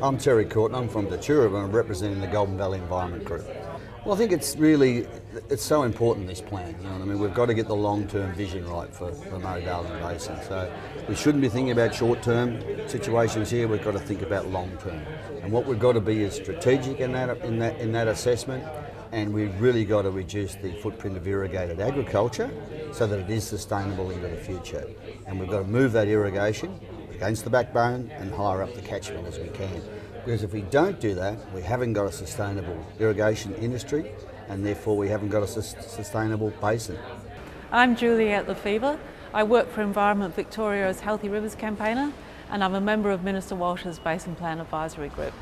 I'm Terry Courtney, I'm from Tatura and I'm representing the Goulburn Valley Environment Group. Well, I think it's so important, this plan, you know what I mean? We've got to get the long-term vision right for the Murray-Darling Basin. So we shouldn't be thinking about short-term situations here, we've got to think about long-term. And what we've got to be is strategic in that assessment, and we've really got to reduce the footprint of irrigated agriculture so that it is sustainable into the future. And we've got to move that irrigation against the backbone and higher up the catchment as we can. Because if we don't do that, we haven't got a sustainable irrigation industry, and therefore we haven't got a sustainable basin. I'm Juliet at Feuvre. I work for Environment Victoria's Healthy Rivers campaigner, and I'm a member of Minister Walsh's Basin Plan Advisory Group.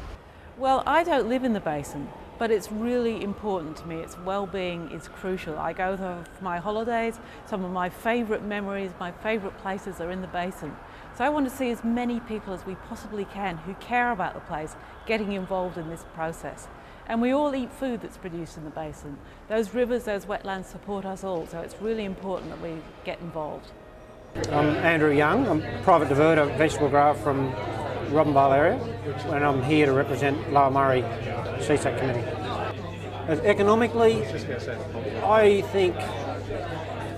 Well, I don't live in the basin, but it's really important to me. Its well-being is crucial. I go there for my holidays. Some of my favourite memories, my favourite places are in the basin. So I want to see as many people as we possibly can who care about the place getting involved in this process. And we all eat food that's produced in the basin. Those rivers, those wetlands support us all, so it's really important that we get involved. I'm Andrew Young. I'm a private diverter vegetable grower from Goulburn Valley area, and I'm here to represent Lower Murray CSAC Committee. Economically, I think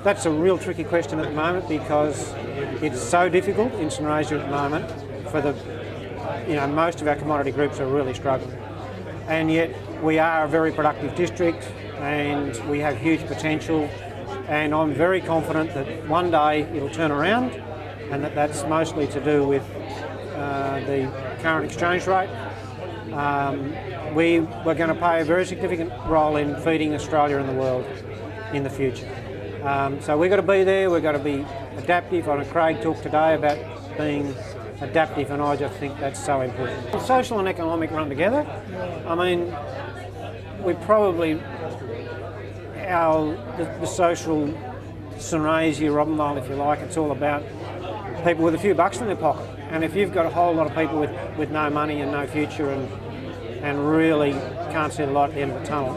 that's a real tricky question at the moment because it's so difficult in St Razor at the moment for most of our commodity groups are really struggling. And yet we are a very productive district and we have huge potential, and I'm very confident that one day it'll turn around, and that's mostly to do with the current exchange rate. We're going to play a very significant role in feeding Australia and the world in the future. So we've got to be there, we've got to be adaptive. I know Craig talked today about being adaptive, and I just think that's so important. Social and economic run together. I mean, we probably, the social St Razor, Robinvale, if you like, it's all about people with a few bucks in their pocket. And if you've got a whole lot of people with no money and no future and really can't see the light at the end of the tunnel,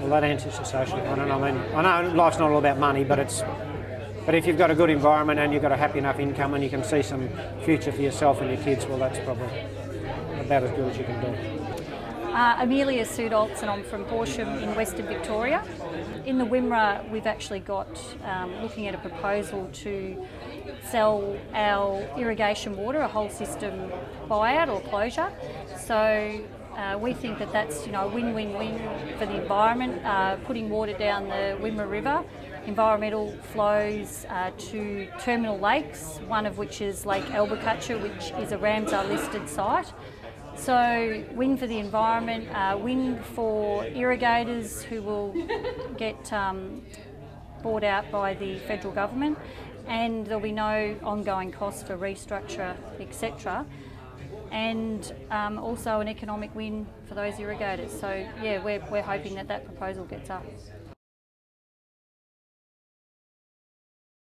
well, that answers the social one. And I know life's not all about money, but if you've got a good environment and you've got a happy enough income and you can see some future for yourself and your kids, well, that's probably about as good as you can do. Amelia Sudoltz, and I'm from Horsham in Western Victoria. In the Wimmera, we've actually got looking at a proposal to sell our irrigation water, a whole system buyout or closure. So we think that that's a win-win-win for the environment, putting water down the Wimmera River, environmental flows to terminal lakes, one of which is Lake Albucacha, which is a Ramsar listed site. So win for the environment, win for irrigators who will get bought out by the federal government, and there'll be no ongoing costs for restructure, etc. And also an economic win for those irrigators. So yeah, we're hoping that proposal gets up.